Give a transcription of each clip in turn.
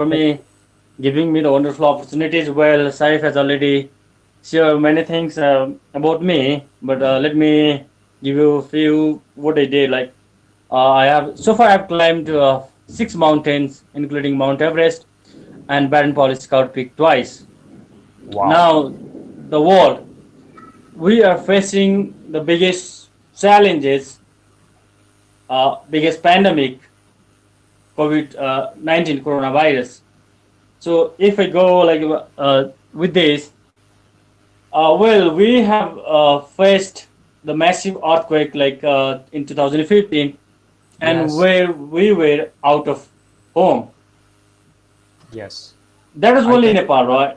for me, giving me the wonderful opportunities. Well, Saif has already shared many things about me, but let me give you a few what I did. Like I have so far, I've climbed 6 mountains, including Mount Everest and Barren Police Scout Peak twice. Wow. Now, the world, we are facing the biggest challenges, biggest pandemic, COVID-19 coronavirus. So if I go like with this, well, we have faced the massive earthquake like in 2015, and Yes. where we were out of home. Yes. That was I only in can. Nepal, right?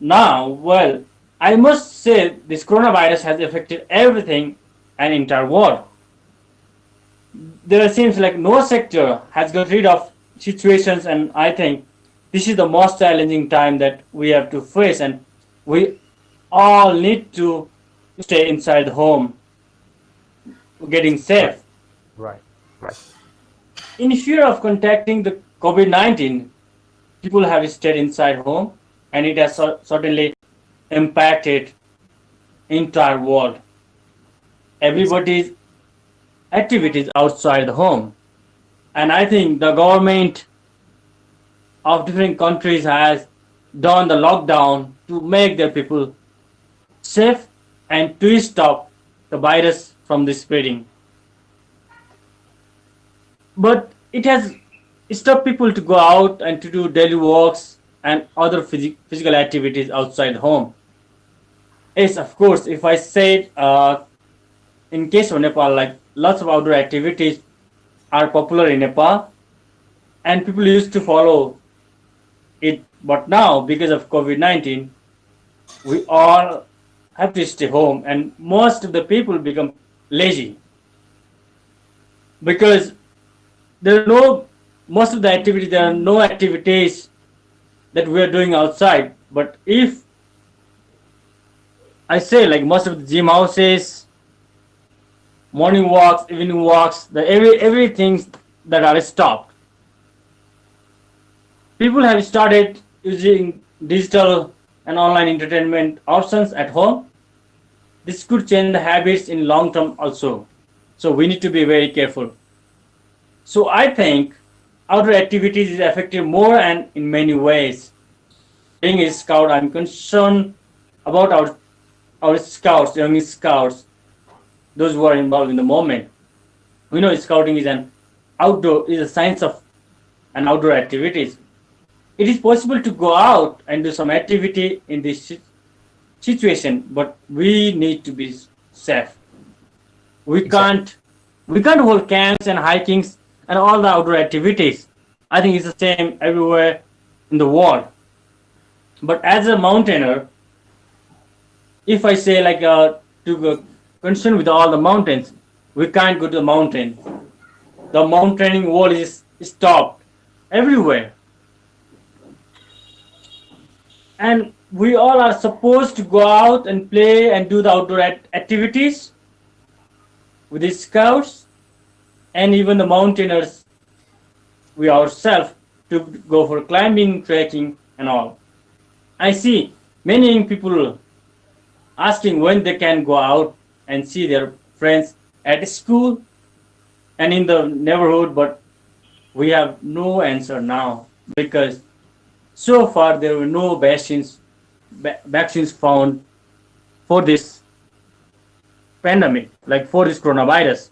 Now, well, I must say this coronavirus has affected everything and entire world. There seems like no sector has got rid of situations, and I think this is the most challenging time that we have to face, and we all need to stay inside home, getting Right. safe. Right. Right. In fear of contacting the COVID-19, people have stayed inside home, and it has certainly impacted entire world. Exactly. Everybody's activities outside the home, and I think the government of different countries has done the lockdown to make their people safe and to stop the virus from the spreading. But it has stopped people to go out and to do daily works and other physical activities outside home. Yes, of course, if I said in case of Nepal, like lots of outdoor activities are popular in Nepal and people used to follow it. But now, because of COVID-19, we all have to stay home, and most of the people become lazy because there are no most of the activities. There are no activities that we are doing outside. But if I say like most of the gym houses, morning walks, evening walks, the everything that are stopped. People have started using digital and online entertainment options at home. This could change the habits in long term also. So we need to be very careful. So I think outdoor activities is effective more and in many ways. Being a scout, I'm concerned about our scouts, young scouts, those who are involved in the moment. We know scouting is a science of an outdoor activities. It is possible to go out and do some activity in this situation, but we need to be safe. We Exactly. can't we can't hold camps and hikings and all the outdoor activities. I think it's the same everywhere in the world. But as a mountaineer, if I say like to go concern with all the mountains, we can't go to the mountain. The mountaineering wall is stopped everywhere, and we all are supposed to go out and play and do the outdoor activities with the scouts and even the mountaineers. We ourselves to go for climbing, trekking, and all. I see many young people asking when they can go out and see their friends at school and in the neighborhood, but we have no answer now because so far there were no vaccines found for this pandemic, like for this coronavirus.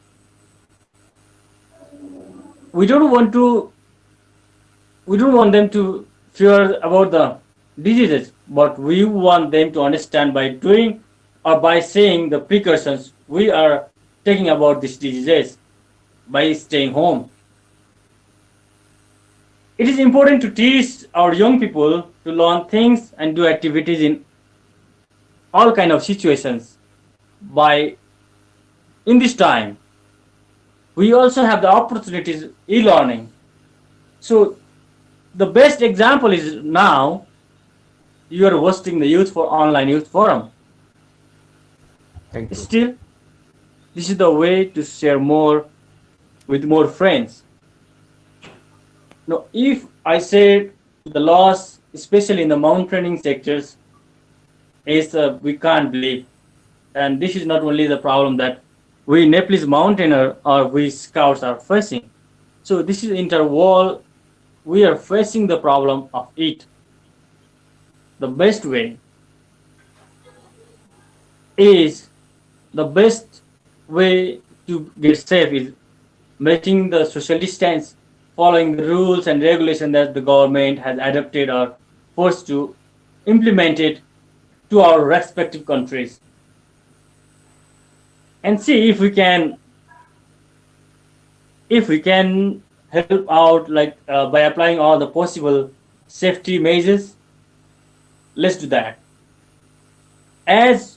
We don't want to we don't want them to fear about the diseases, but we want them to understand by doing or by saying the precautions we are taking about these diseases by staying home. It is important to teach our young people to learn things and do activities in all kind of situations. By in this time, we also have the opportunities e-learning. So the best example is now you are hosting the youth for online youth forum. Thank you. Still, this is the way to share more with more friends. Now, if I said the loss, especially in the mountaineering sectors, is we can't believe. And this is not only the problem that we Nepalese mountaineer or we scouts are facing. So this is interwall. We are facing the problem of it. The best way is the best way to get safe is maintaining the social distance, following the rules and regulation that the government has adopted or forced to implement it to our respective countries, and see if we can help out like by applying all the possible safety measures. Let's do that. As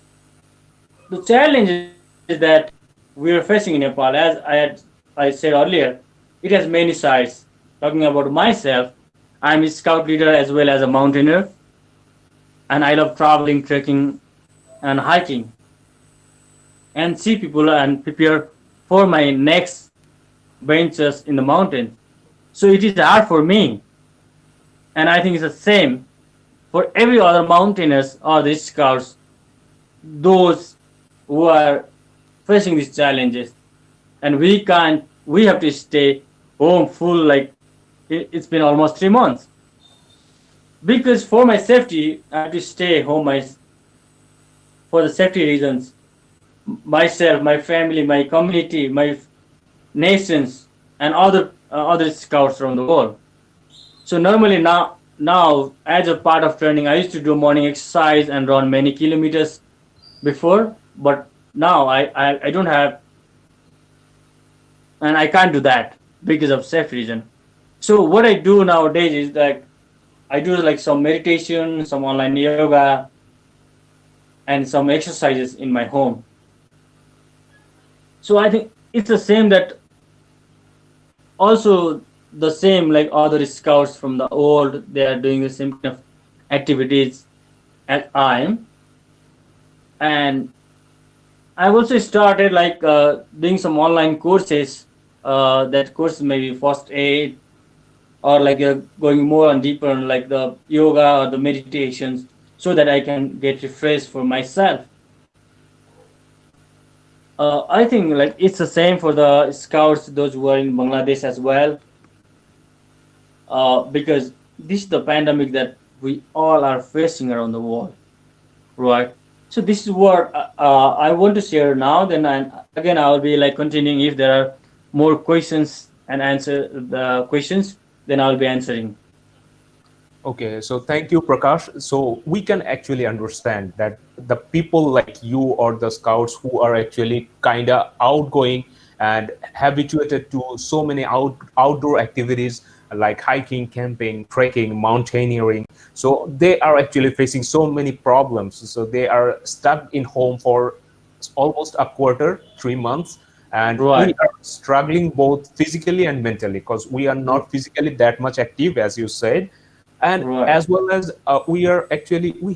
the challenges that we are facing in Nepal, as I said earlier, it has many sides. Talking about myself, I'm a scout leader as well as a mountaineer, and I love traveling, trekking, and hiking, and see people and prepare for my next ventures in the mountains. So it is hard for me, and I think it's the same for every other mountaineers or the scouts, those who are facing these challenges. And we have to stay home full, like it's been almost 3 months. Because for my safety, I have to stay home for the safety reasons. Myself, my family, my community, my nations, and other scouts around the world. So normally now as a part of training, I used to do morning exercise and run many kilometers before, but now I don't have, and I can't do that because of safety reason. So what I do nowadays is that I do like some meditation, some online yoga, and some exercises in my home. So I think it's the same that also the same like other scouts from the old, they are doing the same kind of activities as I am. And I've also started like doing some online courses. That course maybe first aid, or like going more and deeper on like the yoga or the meditations, so that I can get refreshed for myself. I think like it's the same for the scouts, those who are in Bangladesh as well, because this is the pandemic that we all are facing around the world, right? So this is what I want to share now. Then again, I will be like continuing if there are more questions and answer the questions. Then I will be answering. Okay, so thank you, Prakash. So we can actually understand that the people like you or the scouts who are actually kind of outgoing and habituated to so many outdoor activities like hiking, camping, trekking, mountaineering. So they are actually facing so many problems. So they are stuck in home for almost a quarter, 3 months, and we Right, are struggling both physically and mentally because we are not physically that much active, as you said, and right, as well as we are actually we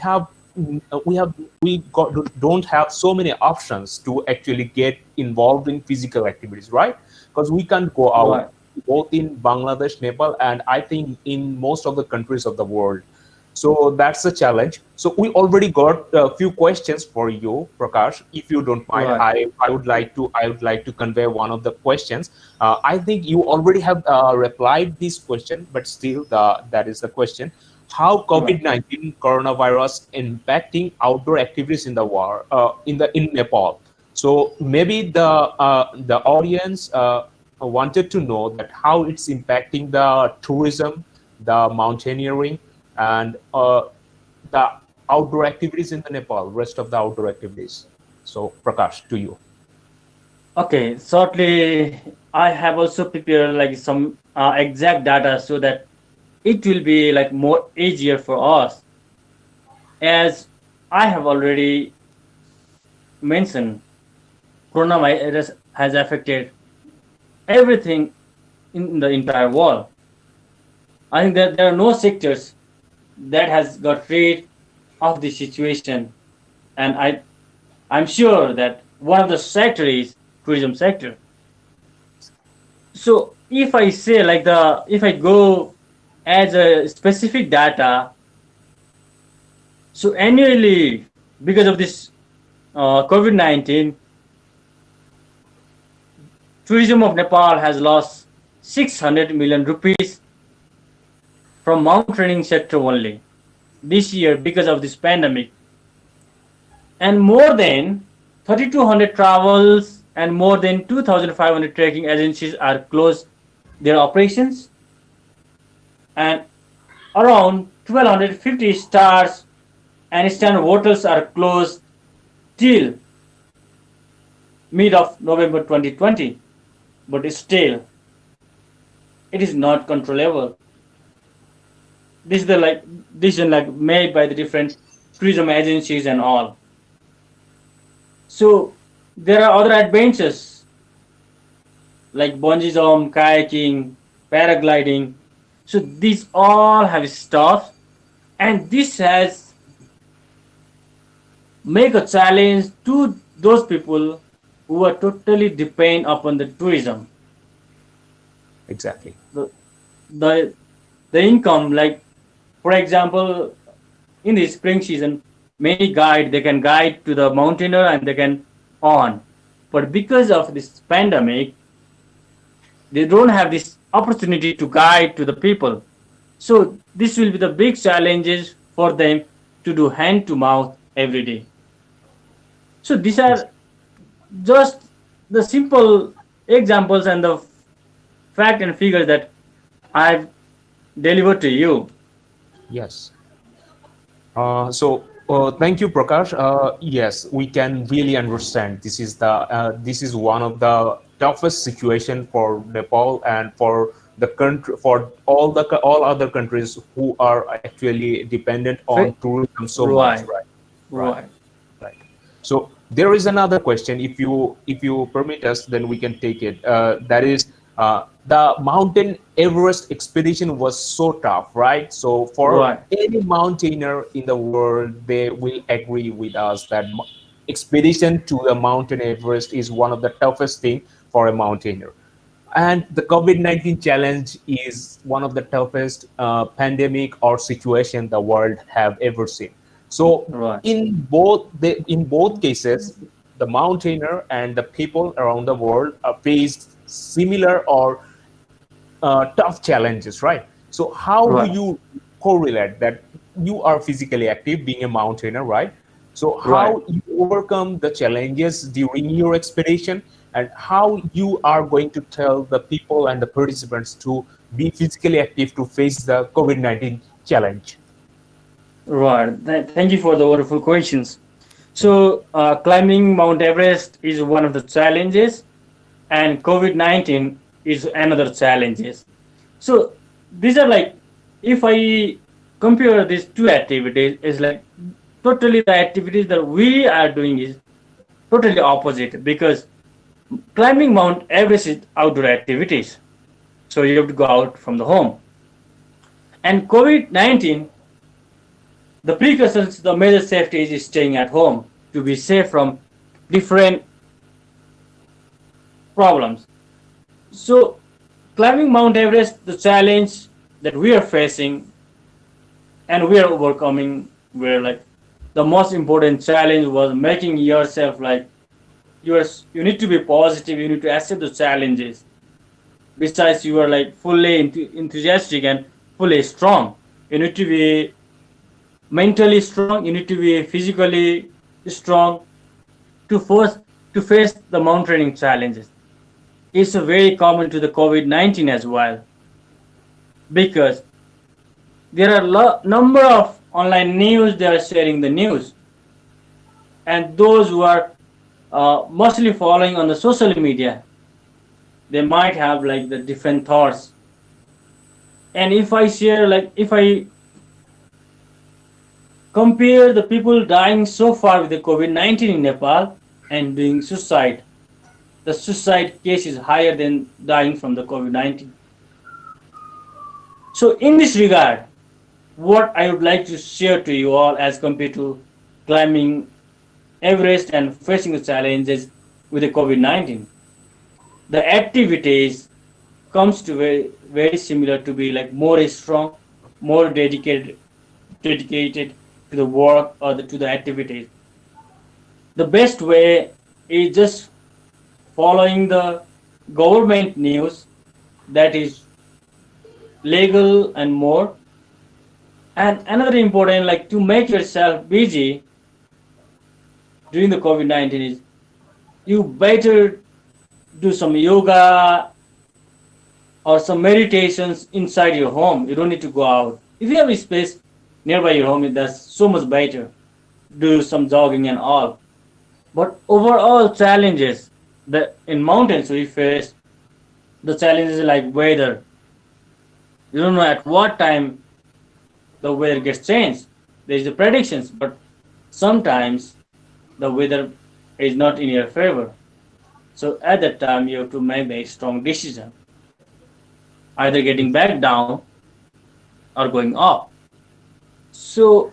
got, don't have so many options to actually get involved in physical activities, right? Because we can't go out right. both in Bangladesh, Nepal, and I think in most of the countries of the world. So that's a challenge. So we already got a few questions for you, Prakash. If you don't mind, Right. I would like to convey one of the questions. I think you already have replied this question, but still, that is the question: how Right. COVID-19 coronavirus impacting outdoor activities in the war in Nepal? So maybe the audience wanted to know that how it's impacting the tourism, the mountaineering, and the outdoor activities in the Nepal, rest of the outdoor activities. So, Prakash, to you. Okay. Shortly, I have also prepared like some exact data so that it will be like more easier for us. As I have already mentioned, coronavirus has affected everything in the entire world. I think that there are no sectors that has got rid of the situation, and I'm sure that one of the sector is tourism sector. So if I say like the if I go as a specific data, so annually, because of this COVID-19, tourism of Nepal has lost 600 million rupees from mountaineering sector only this year because of this pandemic. And more than 3,200 travels and more than 2,500 trekking agencies are closed their operations, and around 1,250 stars and standard hotels are closed till mid of November 2020. But still, it is not controllable. This is the decision made by the different tourism agencies and all. So there are other adventures like bungee jump, kayaking, paragliding. So these all have stopped, and this has make a challenge to those people who are totally depend upon the tourism. Exactly. The the, the income, like for example, in the spring season, many guide they can guide to the mountaineer and they can on, but because of this pandemic, they don't have this opportunity to guide to the people. So this will be the big challenges for them to do hand to mouth every day. So these Yes. are just the simple examples and the fact and figures that I've delivered to you. Yes. Thank you, Prakash. Yes, we can really understand. This is one of the toughest situation for Nepal and for the country, for all other countries who are actually dependent on Fa- tourism so much, Right, right? Right. right. Right. So there is another question. If you permit us, then we can take it. That is, the mountain Everest expedition was so tough, right? So for Right, any mountaineer in the world, they will agree with us that expedition to the mountain Everest is one of the toughest thing for a mountaineer. And the COVID-19 challenge is one of the toughest pandemic or situation the world have ever seen. So right, in both cases, the mountaineer and the people around the world are faced similar or tough challenges, right? So how do right, you correlate that you are physically active being a mountaineer, right? So right. how you overcome the challenges during your expedition and how you are going to tell the people and the participants to be physically active to face the COVID-19 challenge? Right. Thank you for the wonderful questions. So, climbing Mount Everest is one of the challenges, and COVID-19 is another challenges. So, these are if I compare these two activities, is like totally the activities that we are doing is totally opposite because climbing Mount Everest is outdoor activities. So, you have to go out from the home. And COVID-19, the precautions, the major safety is staying at home to be safe from different problems. So, climbing Mount Everest, the challenge that we are facing and we are overcoming, where the most important challenge was making yourself you need to be positive, you need to accept the challenges. Besides, you are fully enthusiastic and fully strong. You need to be mentally strong, you need to be physically strong to face the mountaineering challenges. It's very common to the COVID-19 as well because there are number of online news, they are sharing the news, and those who are mostly following on the social media, they might have the different thoughts. And if I share, if I compare the people dying so far with the COVID-19 in Nepal and doing suicide, the suicide case is higher than dying from the COVID-19. So, in this regard, what I would like to share to you all as compared to climbing Everest and facing the challenges with the COVID-19, the activities comes to very similar to be like more strong, more dedicated to the work or to the activities. The best way is just following the government news that is legal and more. And another important, like to make yourself busy during the COVID-19 is you better do some yoga or some meditations inside your home. You don't need to go out. If you have a space nearby your home, that's so much better. Do some jogging and all. But overall challenges that in mountains we face, the challenges like weather. You don't know at what time the weather gets changed. There is the predictions, but sometimes the weather is not in your favor. So at that time you have to make a strong decision, either getting back down or going up. So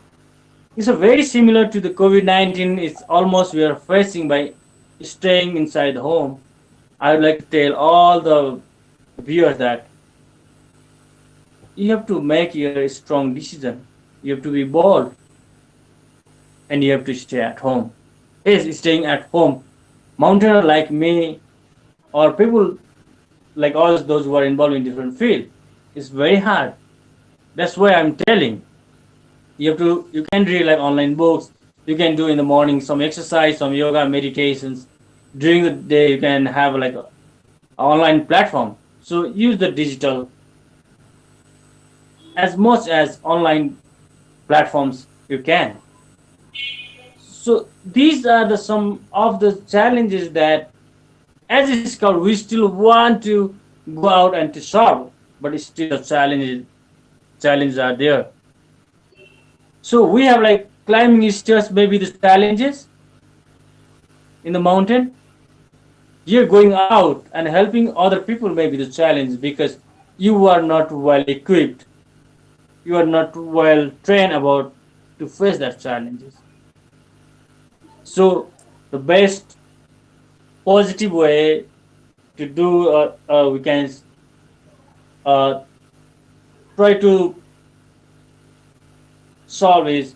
it's a very similar to the COVID-19. It's almost we are facing by staying inside the home. I would like to tell all the viewers that you have to make your strong decision. You have to be bold and you have to stay at home. Yes, staying at home. Mountaineer like me or people like all those who are involved in different field, it's very hard. That's why I'm telling you can read like online books. You can do in the morning some exercise, some yoga, meditations. During the day, you can have like a online platform. So use the digital as much as online platforms you can. So these are the some of the challenges that as a scout we still want to go out and to solve, but still the challenges are there. So we have like climbing is just maybe the challenges in the mountain. You're going out and helping other people may be the challenge because you are not well equipped. You are not well trained about to face that challenges. So the best positive way to do we can uh, try to solve is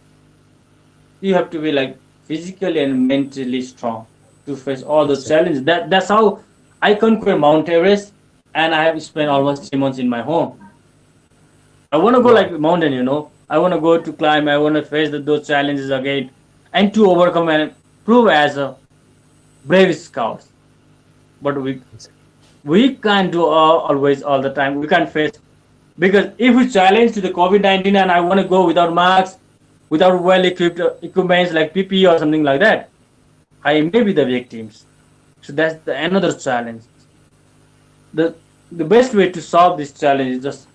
you have to be like physically and mentally strong to face all those challenges. That's how I conquer Mount Everest, and I have spent almost 3 months in my home. I want to go like Right. mountain, you know. I want to go to climb. I want to face those challenges again, and to overcome and prove as a brave scouts. But we can't do always all the time. We can't face because if we challenge to the COVID-19 and I want to go without masks, without well equipped equipments like PPE or something like that, I may be the victims. So that's another challenge. The the best way to solve this challenge is just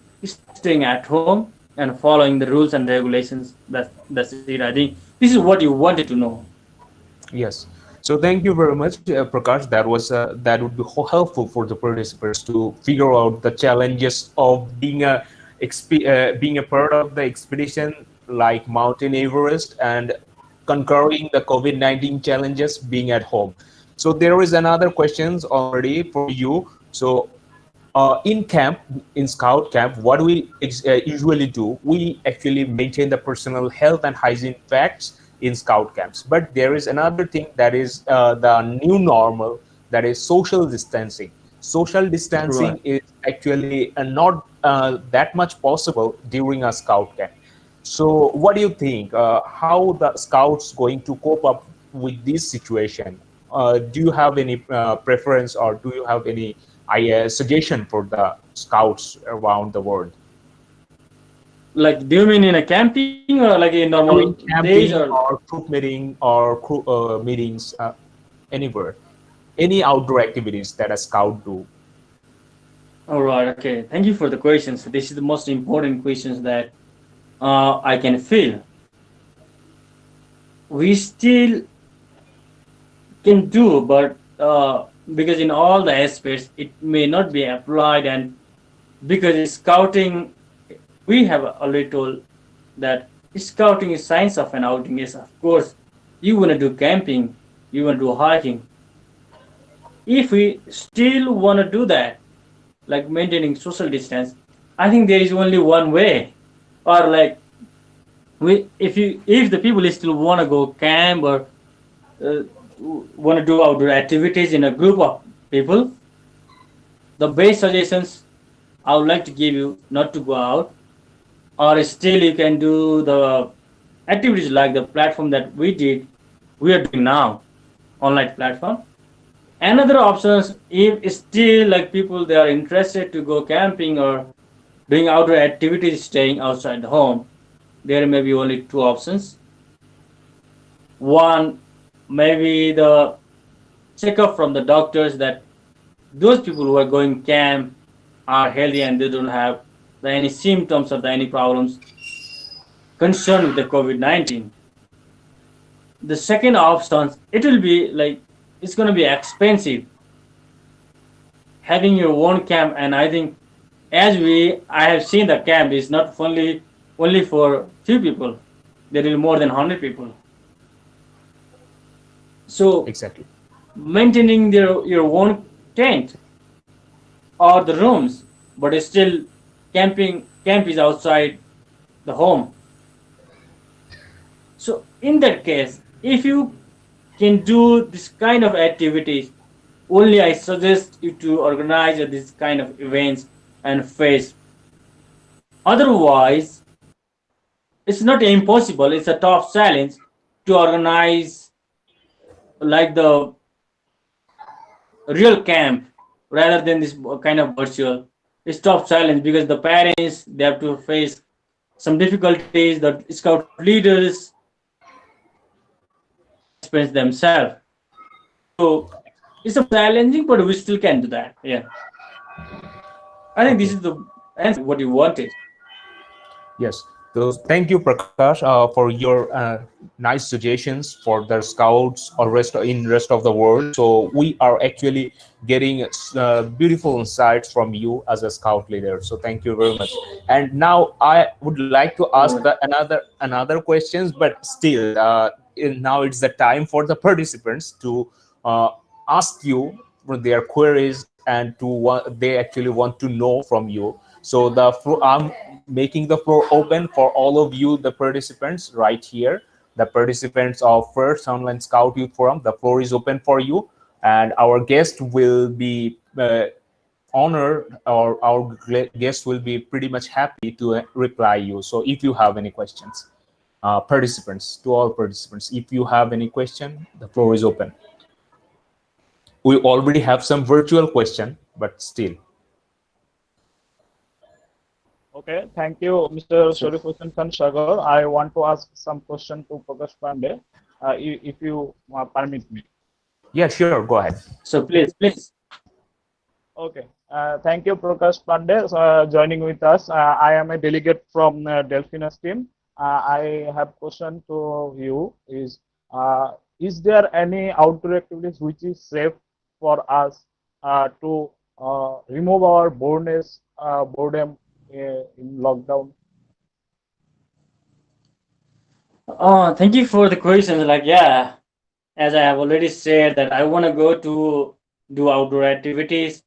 staying at home and following the rules and regulations. That's it. I think this is what you wanted to know. Yes. So thank you very much, Prakash. That would be helpful for the participants to figure out the challenges of being a part of the expedition like Mountain Everest and conquering the COVID-19 challenges being at home. So there is another questions already for you. So in camp, in scout camp, what we usually do, we actually maintain the personal health and hygiene facts in scout camps. But there is another thing that is the new normal, that is social distancing. Social Right. distancing is actually not that much possible during a scout camp. So what do you think? How the scouts going to cope up with this situation? Do you have any preference, or do you have any suggestion for the scouts around the world? Like, do you mean in a camping or like in normal During days or? camping or troop meeting or meetings, anywhere, any outdoor activities that a scout do. All right. Okay. Thank you for the questions. This is the most important questions that I can feel. We still can do, but because in all the aspects it may not be applied, and because in scouting we have already told that scouting is science of an outing. Yes, of course, you want to do camping, you want to do hiking. If we still want to do that, like maintaining social distance, I think there is only one way. Or like if the people still want to go camp or uh, want to do outdoor activities in a group of people, the best suggestions I would like to give you not to go out, or still you can do the activities like the platform that we are doing now, online platform. Another options, if still like people they are interested to go camping or doing outdoor activities, staying outside the home, there may be only two options. One, maybe the checkup from the doctors that those people who are going camp are healthy and they don't have any symptoms or any problems concerned with the COVID-19. The second option, it will be like it's going to be expensive having your own camp, and I think as I have seen the camp is not only for few people. There will be more than 100 people. So Exactly. maintaining your own tent or the rooms, but still camp is outside the home. So in that case, if you can do this kind of activities, only I suggest you to organize this kind of events and face. Otherwise, it's not impossible. It's a tough challenge to organize like the real camp rather than this kind of virtual. It's tough challenge because the parents they have to face some difficulties. The scout leaders experience themselves. So it's a challenging, but we still can do that. Yeah, I think this Okay. is the answer what you wanted. Yes. So thank you, Prakash, for your nice suggestions for the scouts or rest of the world. So we are actually getting beautiful insights from you as a scout leader. So thank you very much. And now I would like to ask So, another questions, but still, now it's the time for the participants to uh, ask you for their queries and to what they actually want to know from you. So I'm making the floor open for all of you, the participants right here, the participants of First Online Scout Youth Forum. The floor is open for you, and our guest will be honored, or our guest will be pretty much happy to reply you. So if you have any questions, participants, to all participants, if you have any question, the floor is open. We already have some virtual question, but still. Okay, thank you, Mr. so Sharifuddin Khan Sagar. I want to ask some question to Prakash Pandey, if you permit me. Yeah, sure, go ahead. please. Okay, thank you, Prakash Pandey, joining with us. I am a delegate from Delphinas team. I have question to you is there any outdoor activities which is safe for us to remove our boredom in lockdown? Thank you for the question. Like, yeah, as I have already said that I want to go to do outdoor activities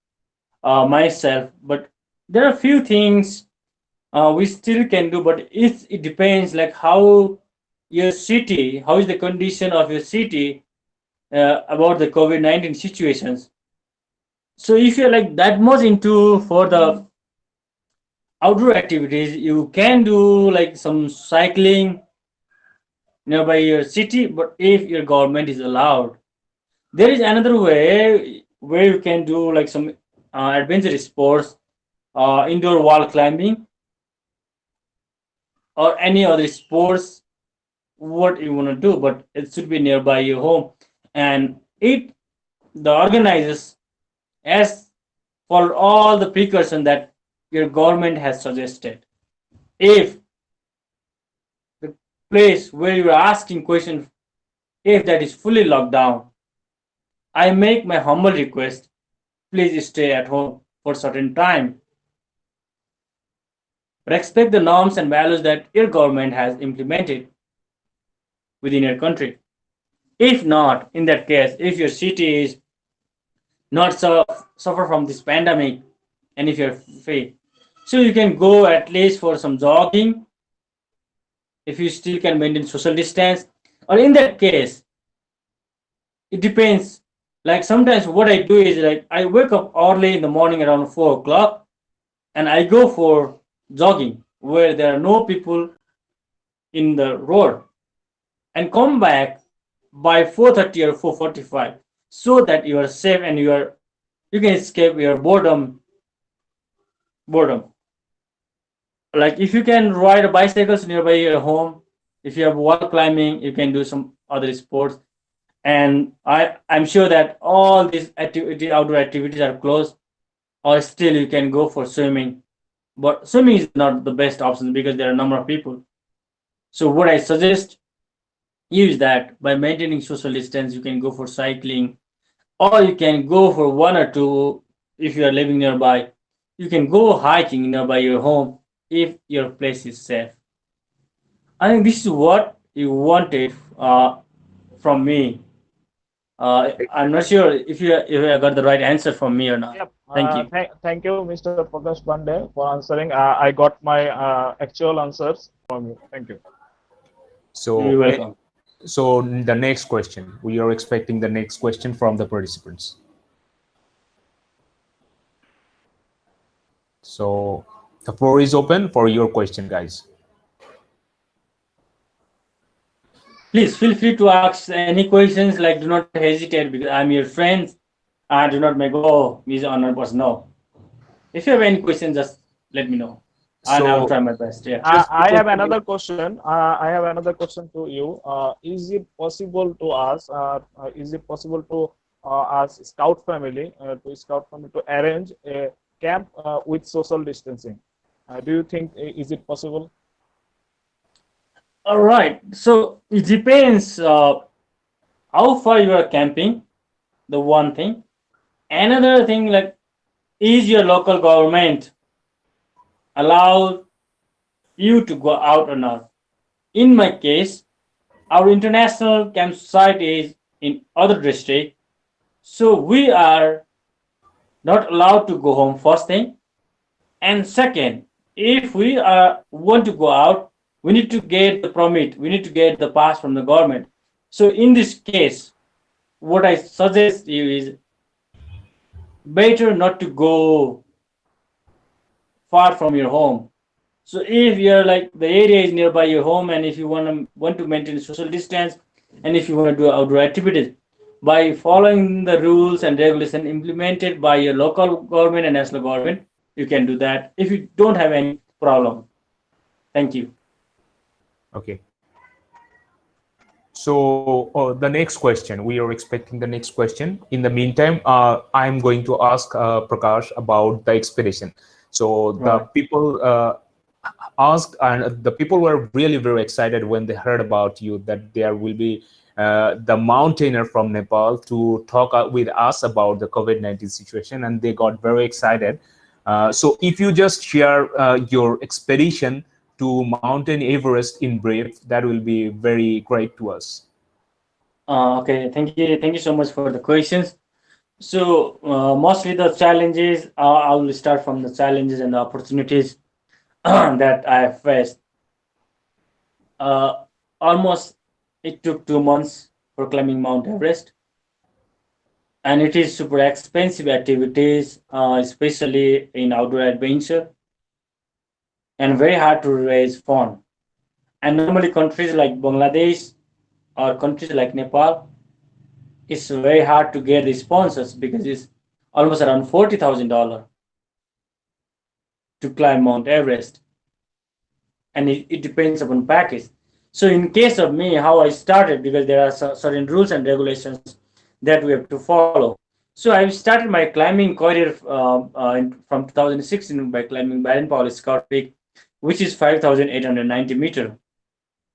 myself, but there are a few things we still can do, but it depends like how is the condition of your city about the COVID-19 situations. So if you're like that much into for the outdoor activities, you can do like some cycling nearby your city, but if your government is allowed, there is another way where you can do like some adventure sports, indoor wall climbing, or any other sports what you want to do, but it should be nearby your home. And it the organizers has followed all the precaution that your government has suggested. If the place where you are asking question, if that is fully locked down, I make my humble request, please stay at home for certain time. Respect the norms and values that your government has implemented within your country. If not, in that case, if your city is not suffer from this pandemic and if you're free. So you can go at least for some jogging if you still can maintain social distance. Or in that case, it depends. Like sometimes what I do is like I wake up early in the morning around 4 o'clock and I go for jogging where there are no people in the road and come back by 4:30 or 4:45 so that you are safe and you can escape your boredom. Like if you can ride bicycles nearby your home, if you have wall climbing, you can do some other sports. And I'm sure that all these outdoor activities are closed, or still you can go for swimming. But swimming is not the best option because there are a number of people. So what I suggest you is that by maintaining social distance, you can go for cycling, or you can go for one or two if you are living nearby. You can go hiking nearby your home if your place is safe. I think this is what you wanted from me. I'm not sure if you got the right answer from me or not. Yep. Thank you. Thank you, Mr. Prakash Pandey, for answering. I got my actual answers from you. Thank you. You're So, welcome. so the next question, we are expecting the next question from the participants. So the floor is open for your question, guys. Please feel free to ask any questions. Like, do not hesitate because I'm your friend. I do not make He's honored person. No. If you have any questions, just let me know, and I'll So try my best. Yeah. just I before have another question. I have another question to you. Is it possible to ask? Is it possible to ask Scout family to arrange a camp with social distancing? Do you think is it possible? All right. So it depends how far you are camping. The one thing. Another thing, like, is your local government allow you to go out or not? In my case, our international campsite is in other district, so we are not allowed to go home first thing. And second, if we want to go out, we need to get the permit, we need to get the pass from the government. So in this case, what I suggest you is better not to go far from your home. So if you're like the area is nearby your home, and if you want to maintain social distance, and if you want to do outdoor activities, by following the rules and regulation implemented by your local government and national government, you can do that if you don't have any problem. Thank you. okay. So the next question, we are expecting the next question. In the meantime, I'm going to ask Prakash about the expedition. So the Right. people asked, and the people were really very excited when they heard about you that there will be the Moutainer from Nepal to talk with us about the COVID-19 situation, and they got very excited. So if you just share your expedition to Mountain Everest in brief, that will be very great to us. Okay. Thank you so much for the questions. So mostly the challenges. I will start from the challenges and the opportunities that I have faced. Uh, Almost it took 2 months for climbing Mount Everest, and it is super expensive activities, especially in outdoor adventure, and very hard to raise fund. And normally countries like Bangladesh or countries like Nepal, it's very hard to get the sponsors because it's almost around $40,000 to climb Mount Everest, and it depends upon package. So in case of me, how I started, because there are certain rules and regulations that we have to follow. So I started my climbing career from 2016 by climbing Baden Powell Scout Peak, which is 5,890 meter,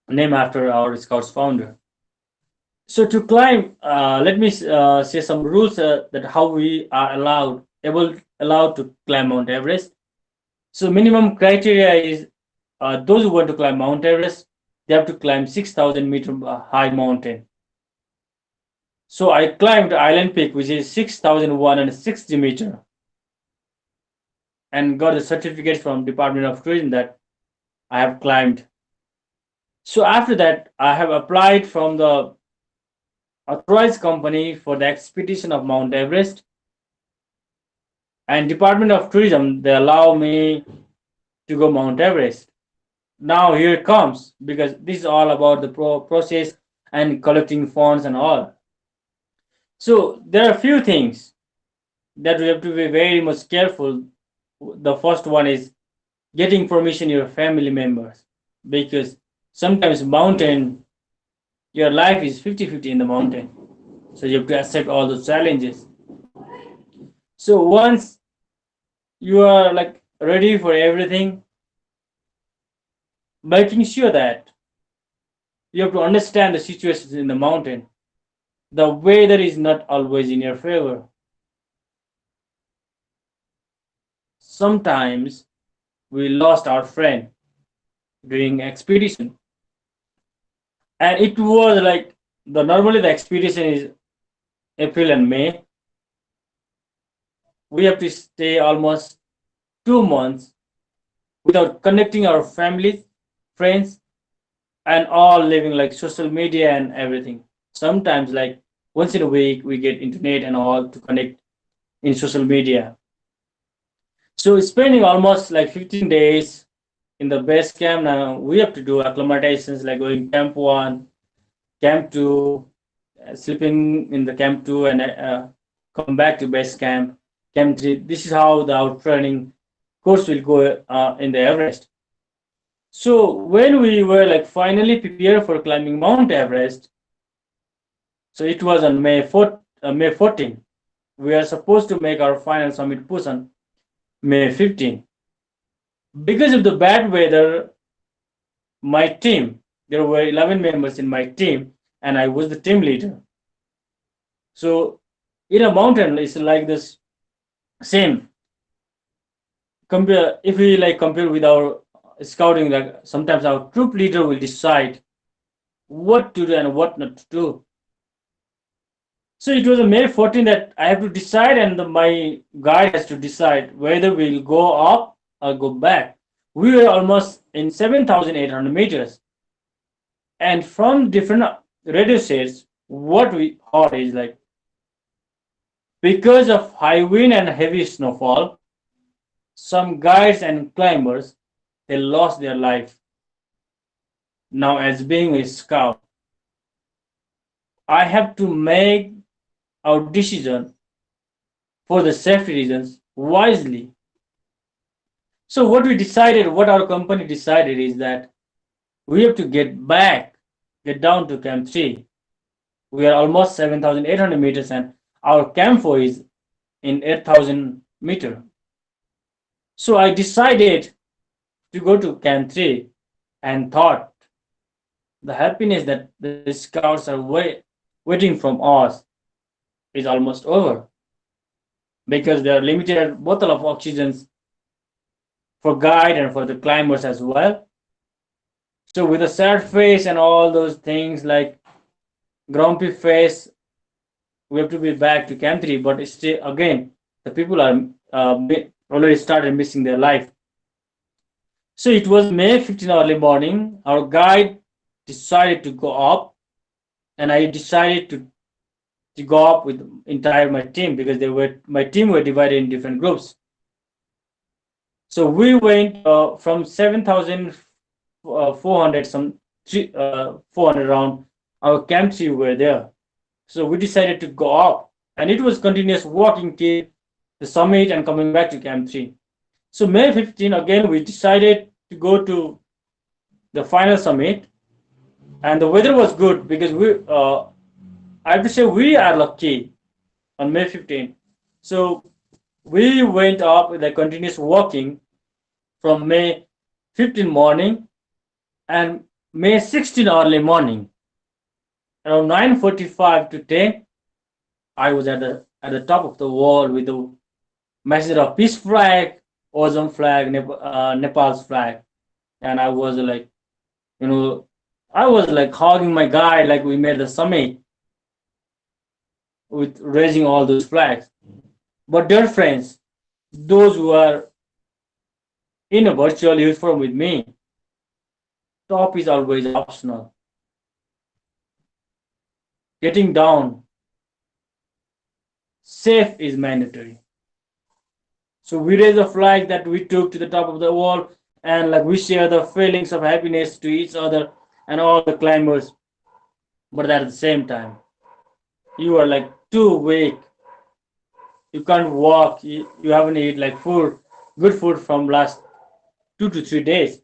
named after our Scouts founder. So to climb, let me say some rules that how we are allowed to climb Mount Everest. So minimum criteria is those who want to climb Mount Everest, they have to climb 6,000-meter high mountain. So I climbed Island Peak, which is 6,160 meter. and got the certificate from Department of Tourism that I have climbed. So after that, I have applied from the authorized company for the expedition of Mount Everest, and Department of Tourism they allow me to go Mount Everest. Now here it comes, because this is all about the process and collecting funds and all. So there are a few things that we have to be very much careful. The first one is getting permission your family members, because sometimes mountain your life is 50-50 in the mountain, so you have to accept all those challenges. So once you are like ready for everything, making sure that you have to understand the situations in the mountain. The weather is not always in your favor. Sometimes we lost our friend during expedition, and it was like the normally the expedition is April and May. We have to stay almost 2 months without connecting our families, friends, and all living like social media and everything. Sometimes like once in a week we get internet and all to connect in social media. So spending almost like 15 days in the base camp. Now we have to do acclimatizations like going camp one, camp two, sleeping in the camp two, and come back to base camp, camp three. This is how the out training course will go in the Everest. So when we were like finally prepared for climbing Mount Everest, so it was on May 14. We are supposed to make our final summit push on May 15. Because of the bad weather, my team, there were 11 members in my team, and I was the team leader. So in a mountain, it's like this same. Compare if we like compare with our scouting, like sometimes our troop leader will decide what to do and what not to do. So it was a May 14 that I have to decide, and my guide has to decide whether we'll go up or go back. We were almost in 7,800 meters, and from different radio sets, what we heard is like because of high wind and heavy snowfall, some guides and climbers they lost their life. Now, as being a scout, I have to make our decision for the safety reasons wisely. So what our company decided is that we have to get down to camp 3. We are almost 7,800 meters, and our camp 4 is in 8,000 meter. So I decided to go to camp 3 and thought the happiness that the scouts are waiting from us is almost over, because there are limited bottle of oxygens for guide and for the climbers as well. So with a sad face and all those things like grumpy face, we have to be back to camp 3. But still, again, the people are already started missing their life. So it was May 15 early morning. Our guide decided to go up, and I decided to go up with entire my team, because my team were divided in different groups. So we went from 7,400 400 around. Our camp 3 were there. So we decided to go up, and it was continuous walking till the summit and coming back to camp 3. So May 15 again we decided to go to the final summit, and the weather was good, because I have to say we are lucky on May 15. So we went up with a continuous walking from May 15 morning and May 16 early morning. Around 9:45 to 10, I was at the top of the wall with the message of peace flag, ozone flag, Nepal's flag, and I was like, I was like hugging my guy like we made the summit with raising all those flags. But dear friends, those who are in a virtual youth forum with me, top is always optional. Getting down, safe is mandatory. So we raise a flag that we took to the top of the wall, and like we share the feelings of happiness to each other and all the climbers. But at the same time, you are like too weak. You can't walk. You haven't eaten like food, good food from last 2 to 3 days.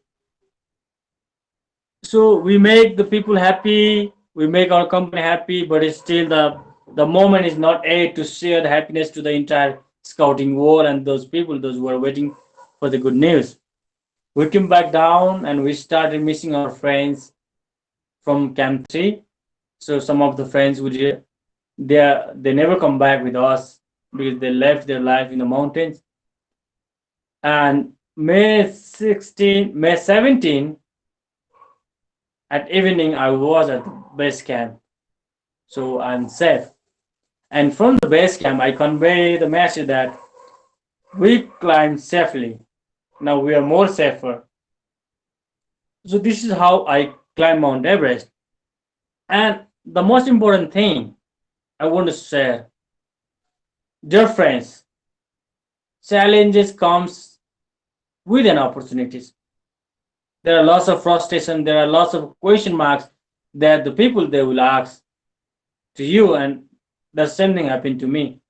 So we make the people happy. We make our company happy, but it's still the moment is not a to share the happiness to the entire scouting wall and those people, those who are waiting for the good news. We came back down and we started missing our friends from Camp 3. So some of the friends they never come back with us because they left their life in the mountains. And May 17 at evening I was at the base camp. So I'm safe. And from the base camp I convey the message that we climbed safely. Now we are more safer. So this is how I climb Mount Everest. And the most important thing I want to share, dear friends, challenges comes with an opportunities. There are lots of frustration, there are lots of question marks that the people they will ask to you, and the same thing happened to me.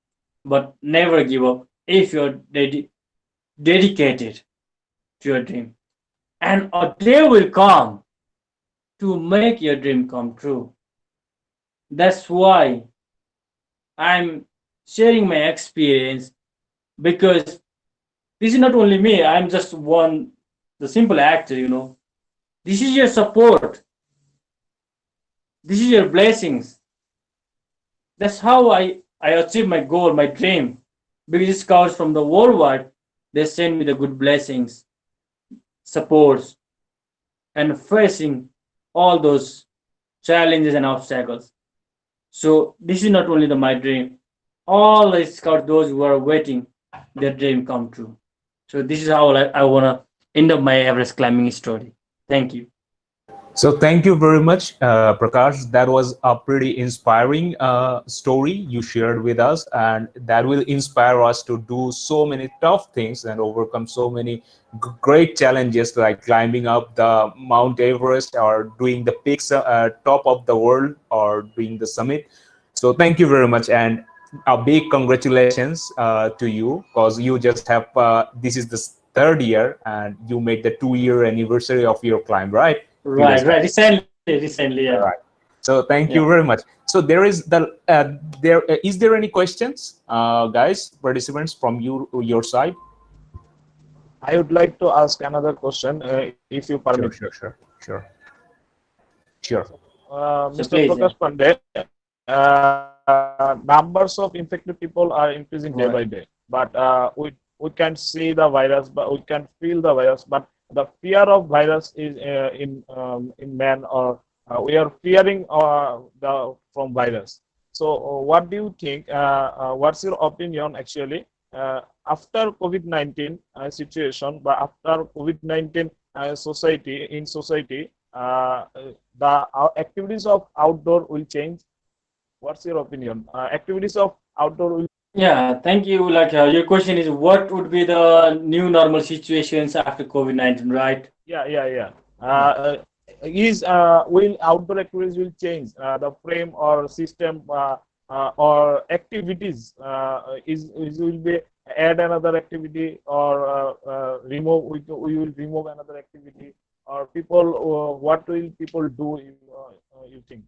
But never give up if you're dedicated to your dream. And a day will come to make your dream come true. That's why I'm sharing my experience, because this is not only me, I'm just one, the simple actor. This is your support, this is your blessings. That's how I achieve my goal, my dream. Because scouts from the worldwide, they send me the good blessings, supports, and facing all those challenges and obstacles. So this is not only my dream. All the scouts, those who are waiting, their dream come true. So this is how I wanna end up my Everest climbing story. Thank you. So thank you very much, Prakash. That was a pretty inspiring story you shared with us, and that will inspire us to do so many tough things and overcome so many great challenges, like climbing up the Mount Everest or doing the peaks top of the world or doing the summit. So thank you very much, and a big congratulations to you, because you just have this is the third year and you made the 2 year anniversary of your climb, right? Few days Right, back. right. Recently, All yeah. right. So thank Yeah. you very much. So there is is there any questions, guys, participants from your side? I would like to ask another question, if you permit. Sure, sure, sure, sure, sure. So Mr. please, Prakash yeah. Pandey, numbers of infected people are increasing day by day, but we can see the virus, but we can feel the virus, but the fear of virus is in man, or we are fearing from virus. So, what do you think? What's your opinion actually? After COVID-19 situation, but after COVID-19 society, the activities of outdoor will change. What's your opinion? Activities of outdoor will. Yeah, thank you. Like your question is, what would be the new normal situations after COVID-19, right? Yeah, yeah, yeah. Yeah. Is will outdoor activities will change the frame or system, or activities, is will be add another activity, or remove, we will remove another activity, or people, what will people do, you think?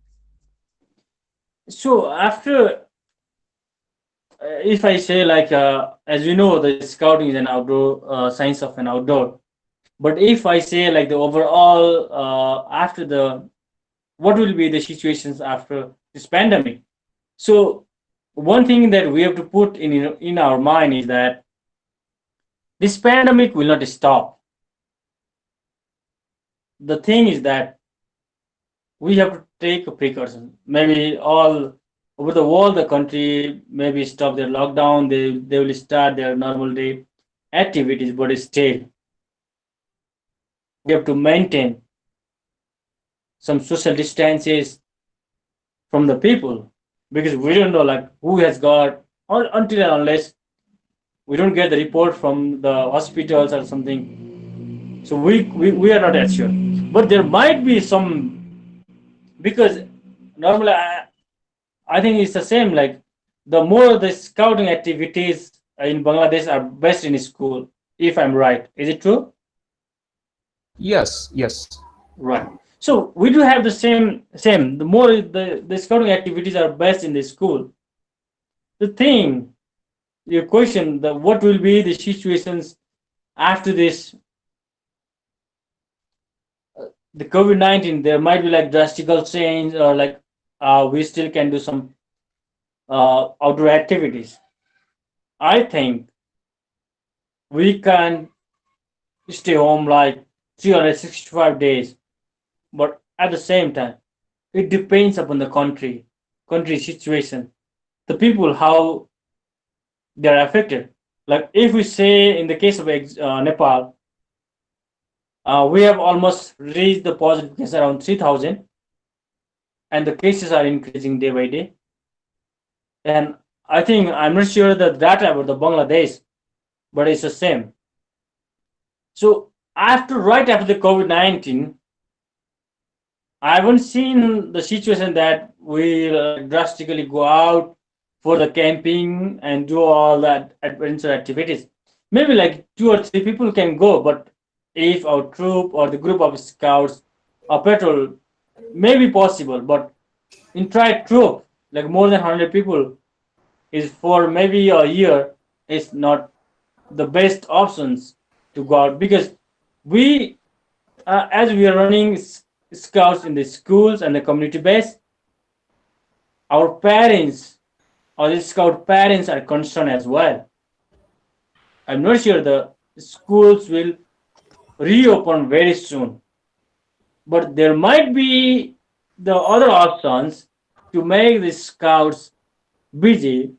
So after, if I say like, as you know, the scouting is an outdoor science of an outdoor. But if I say like the overall after the, what will be the situations after this pandemic? So one thing that we have to put in our mind is that this pandemic will not stop. The thing is that we have to take a precaution. Maybe all over the world, the country maybe stop their lockdown. They will start their normal day activities, but still we have to maintain some social distances from the people, because we don't know like who has got, or until and unless we don't get the report from the hospitals or something. So we are not that sure, but there might be some, because normally I think it's the same, like the more the scouting activities in Bangladesh are best in school, if I'm right. Is it true? Yes, yes. Right. So we do have the same. The more the scouting activities are best in the school. The thing, your question, the what will be the situations after this, the COVID-19? There might be like drastical change, or like we still can do some outdoor activities. I think we can stay home like 365 days, but at the same time, it depends upon the country situation, the people, how they are affected. Like if we say in the case of Nepal, we have almost reached the positive case around 3,000, and the cases are increasing day by day. And I think I'm not sure the data about the Bangladesh, but it's the same. So right after the COVID-19, I haven't seen the situation that we drastically go out for the camping and do all that adventure activities. Maybe like two or three people can go, but if our troop or the group of scouts or patrol may be possible, but in entire troop, like more than 100 people, is for maybe a year is not the best options to go out, because we as we are running scouts in the schools and the community base, our parents or the scout parents are concerned as well. I'm not sure the schools will reopen very soon, but there might be the other options to make the scouts busy.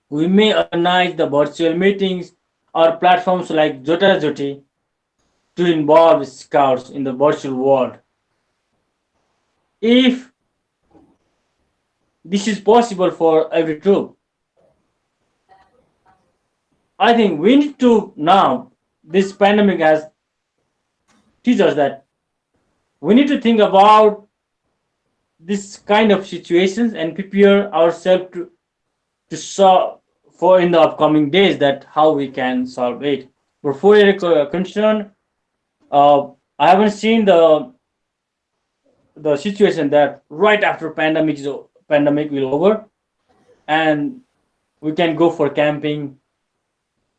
We may organize the virtual meetings or platforms like Jota Joti to involve scouts in the virtual world. If this is possible for every troop, I think we need to now, this pandemic has teach us that we need to think about this kind of situations and prepare ourselves to solve for in the upcoming days, that how we can solve it. But for your concern, I haven't seen the situation that right after pandemic will over, and we can go for camping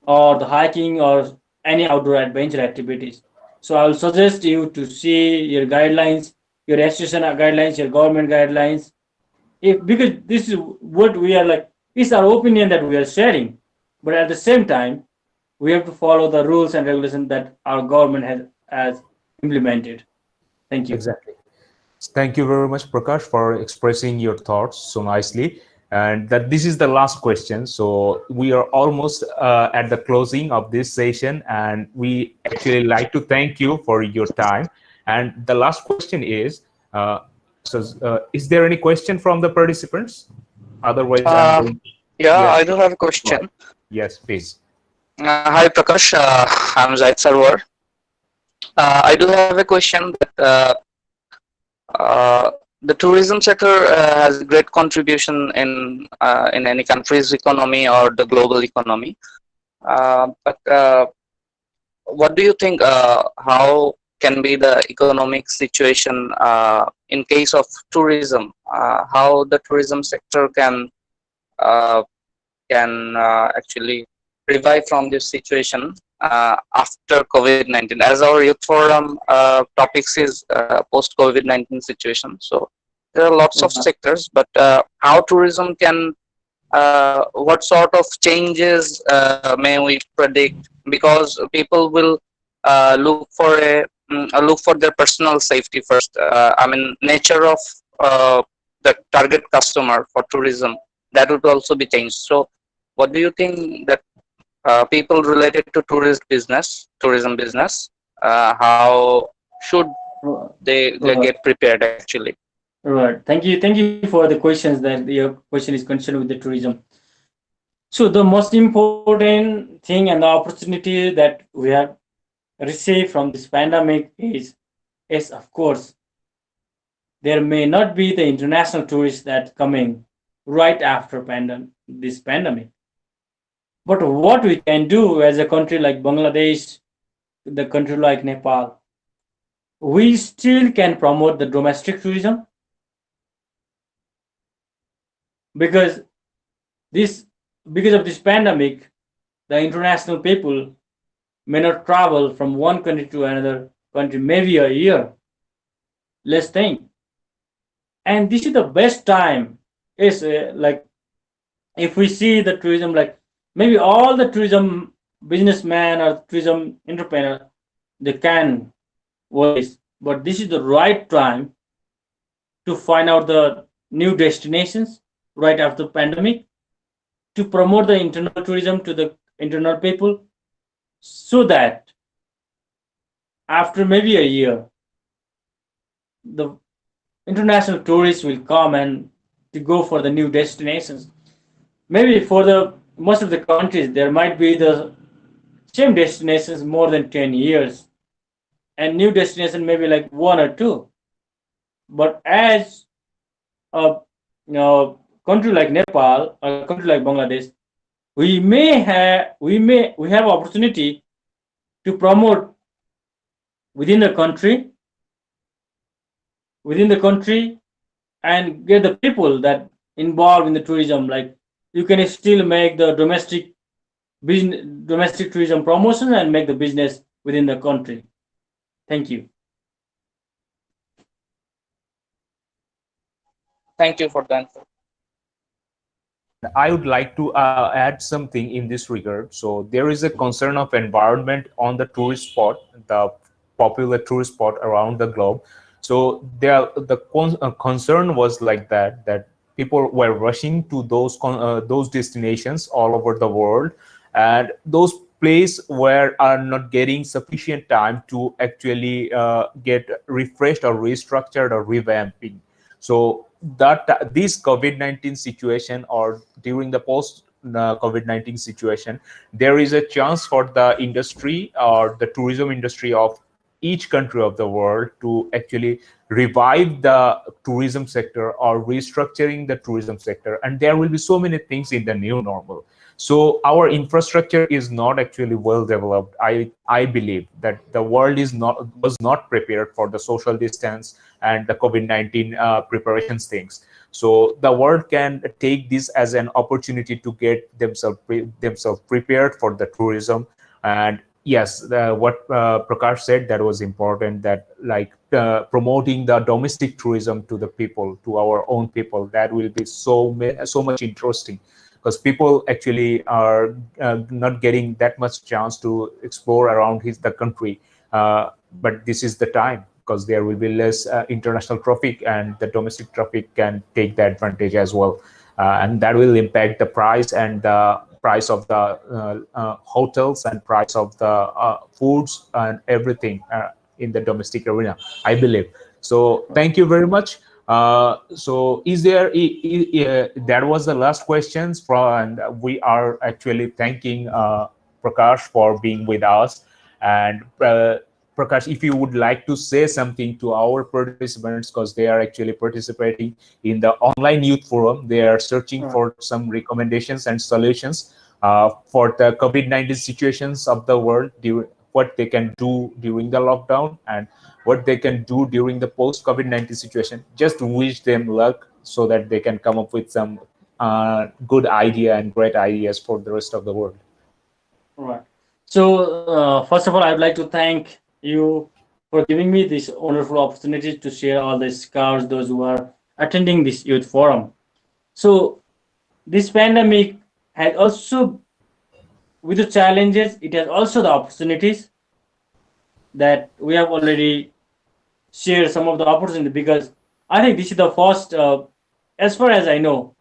or the hiking or any outdoor adventure activities. So I will suggest you to see your guidelines, your association guidelines, your government guidelines. If because this is what we are like, it's our opinion that we are sharing, but at the same time, we have to follow the rules and regulations that our government has implemented. Thank you. Exactly. Thank you very much, Prakash, for expressing your thoughts so nicely. And that this is the last question. So we are almost at the closing of this session, and we actually like to thank you for your time. And the last question is, is there any question from the participants? Otherwise, I'm Uh, going. yeah, Yes, I do have a go ahead. question. Yes, please. Hi, Prakash. I'm Zaid Sarwar. I do have a question that uh, the tourism sector has a great contribution in any country's economy or the global economy. But what do you think? How can be the economic situation in case of tourism? How the tourism sector uh, can actually revive from this situation after COVID-19. As our youth forum topics is post COVID-19 situation, so there are lots of Mhm. sectors, but how tourism can, what sort of changes may we predict? Because people will look for their personal safety first. I mean, nature of the target customer for tourism, that would also be changed. So what do you think that people related to tourism business how should they Right. get prepared actually? Right. Thank you for the questions. That your question is concerned with the tourism. So the most important thing and the opportunity that we have received from this pandemic is, yes, of course, there may not be the international tourists that coming right after this pandemic. But what we can do as a country like Bangladesh, the country like Nepal, we still can promote the domestic tourism because this because of this pandemic, the international people may not travel from one country to another country, maybe a year. Let's think. And this is the best time. Is like if we see the tourism, like maybe all the tourism businessman or tourism entrepreneur, they can waste, but this is the right time to find out the new destinations right after pandemic to promote the internal tourism to the internal people so that after maybe a year the international tourists will come and to go for the new destinations. Maybe for the most of the countries there might be the same destinations more than 10 years and new destination maybe like one or two. But as a country like Nepal or a country like Bangladesh, we have opportunity to promote within the country within the country and get the people that involved in the tourism. Like you can still make the domestic tourism promotion and make the business within the country. Thank you. Thank you for the answer. I would like to add something in this regard. So there is a concern of environment on the tourist spot, the popular tourist spot around the globe. So the concern was like that people were rushing to those destinations all over the world, and those places were are not getting sufficient time to actually get refreshed or restructured or revamping. So that this COVID-19 situation or during the post COVID-19 situation, there is a chance for the industry or the tourism industry of each country of the world to actually revive the tourism sector or restructuring the tourism sector. And there will be so many things in the new normal. So our infrastructure is not actually well developed. I believe that the world was not prepared for the social distance and the COVID-19 preparations things. So the world can take this as an opportunity to get themselves prepared for the tourism. And yes, what Prakash said, that was important, that like promoting the domestic tourism to the people, to our own people, that will be so much interesting, because people actually are not getting that much chance to explore around the country. But this is the time, because there will be less international traffic, and the domestic traffic can take the advantage as well. And that will impact the price and the price of the hotels and price of the foods and everything in the domestic arena, I believe. So thank you very much. So is there that was the last questions from, and we are actually thanking Prakash for being with us. And Prakash, if you would like to say something to our participants, because they are actually participating in the online youth forum, they are searching for some recommendations and solutions for the COVID-19 situations of the world, what they can do during the lockdown and what they can do during the post-COVID-19 situation. Just wish them luck so that they can come up with some good idea and great ideas for the rest of the world. Right. So first of all, I would like to thank you for giving me this wonderful opportunity to share all the scars those who are attending this youth forum. So this pandemic has also, with the challenges, it has also the opportunities that we have already shared some of the opportunity, because I think this is the first, as far as I know,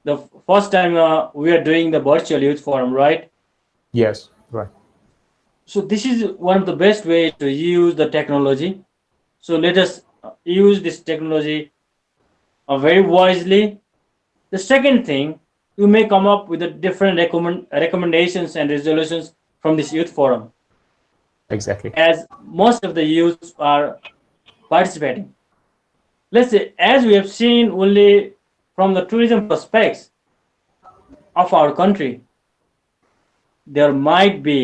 the first time we are doing the virtual youth forum, right? Yes, right. So this is one of the best way to use the technology. So let us use this technology very wisely. The second thing, you may come up with a different recommendations and resolutions from this youth forum, Exactly. as most of the youths are participating. Let's say, as we have seen only from the tourism prospects of our country, there might be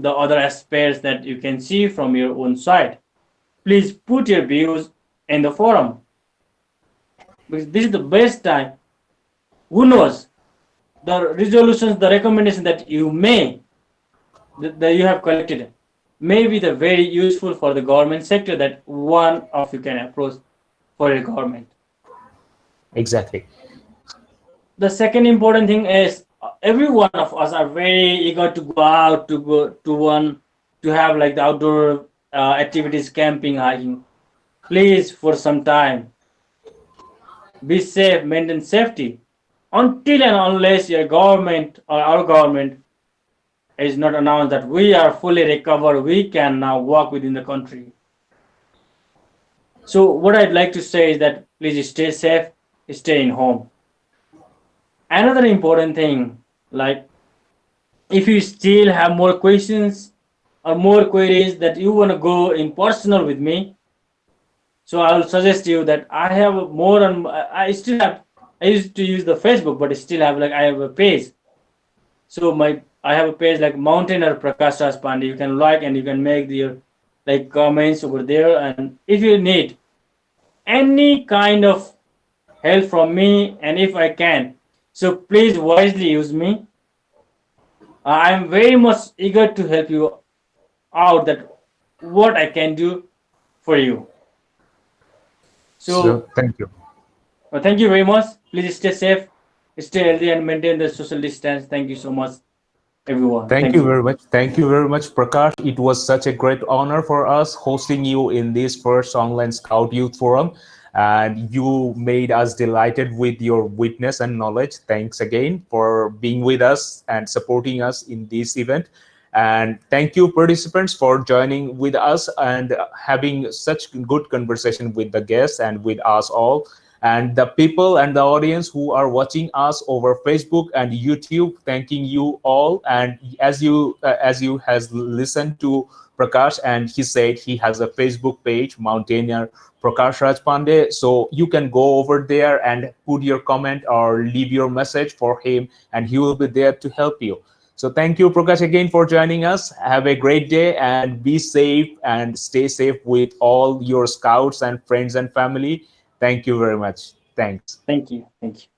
the other aspects that you can see from your own side. Please put your views in the forum, because this is the best time. Who knows, the resolutions, the recommendations that that you have collected may be the very useful for the government sector, that one of you can approach for your government. Exactly. The second important thing is, every one of us are very eager to go out, to have like the outdoor activities, camping, hiking. Please, for some time, be safe, maintain safety, until and unless your government or our government is not announced that we are fully recovered, we can now walk within the country. So what I'd like to say is that please stay safe, stay in home. Another important thing, like, if you still have more questions or more queries that you want to go in personal with me, so I will suggest you that I have more on. I used to use the Facebook, but I still have, like, I have a page. So I have a page like Moutainer Prakash Raj Pandey. You can like and you can make your like comments over there. And if you need any kind of help from me, and if I can, so please wisely use me. I am very much eager to help you out, that what I can do for you. So So thank you. thank you very much. Please stay safe, stay healthy, and maintain the social distance. Thank you so much, everyone. Thank Thank you you. very much. Thank you very much, Prakash. It was such a great honor for us hosting you in this first online Scout Youth Forum. And you made us delighted with your witness and knowledge. Thanks again for being with us and supporting us in this event. And thank you, participants, for joining with us and having such good conversation with the guests and with us all. And the people and the audience who are watching us over Facebook and YouTube, thanking you all. And as you has listened to Prakash, and he said he has a Facebook page, Moutainer Prakash Raj Pandey. So you can go over there and put your comment or leave your message for him, and he will be there to help you. So thank you, Prakash, again for joining us. Have a great day and be safe and stay safe with all your scouts and friends and family. Thank you very much. Thanks. Thank you. Thank you.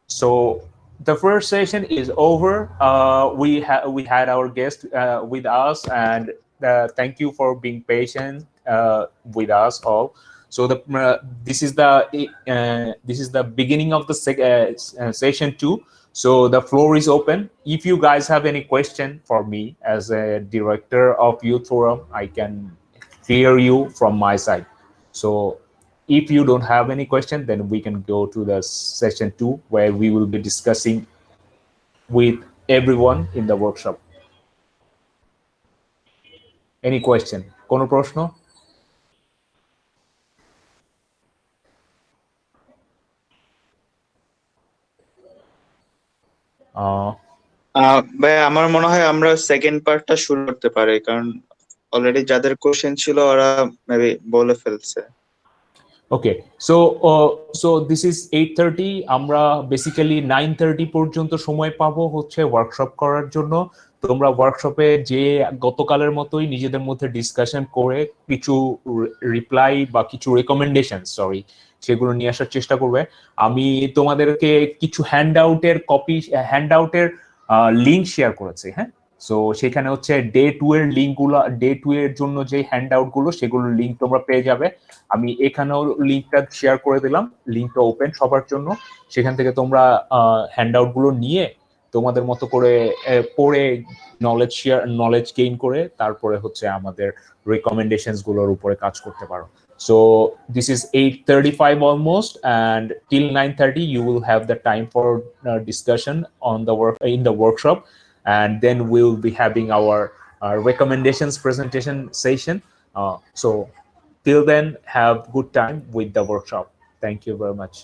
So the first session is over. We had our guest with us, and thank you for being patient with us all. So this is the beginning of the session 2. So the floor is open. If you guys have any question for me as a director of Youth Forum, I can clear you from my side. So if you don't have any question, then we can go to the session 2, where we will be discussing with everyone in the workshop. Any question? Kono proshno? ভাই আমার মনে হয় আমরা second পার্টটা শুরু করতে পারি, কারণ অলরেডি যাদের কোশ্চেন ছিল ওরা মেবি বলে ফেলছে। Okay, so this is 8:30. আমরা বেসিক্যালি 9:30 পর্যন্ত সময় পাবো হচ্ছে ওয়ার্কশপ করার জন্য। তোমরা ওয়ার্কশপে যে গতকালের মতোই নিজেদের মধ্যে ডিসকাশন করে কিছু রিপ্লাই বা কিছু রেকমেন্ডেশন সেগুলো নিয়ে আসার চেষ্টা করবে। আমি তোমাদেরকে কিছু হ্যান্ডআউটের লিঙ্ক শেয়ার করেছি। হ্যাঁ, সো সেখানে হচ্ছে ডে 2 এর লিঙ্কগুলো, ডে 2 এর জন্য যে হ্যান্ডআউট গুলো সেগুলোর লিঙ্ক তোমরা পেয়ে যাবে। আমি এখানেও লিঙ্কটা শেয়ার করে দিলাম, লিঙ্কটা ওপেন সবার জন্য। সেখান থেকে তোমরা হ্যান্ডআউট গুলো নিয়ে তোমাদের মতো করে পড়ে নলেজ গেইন করে তারপরে হচ্ছে আমাদের রিকমেন্ডেশনস গুলোর উপরে কাজ করতে পারো। So this is 8:35 almost, and till 9:30 you will have the time for discussion on the workshop, and then we will be having our recommendations presentation session. So till then, have good time with the workshop. Thank you very much.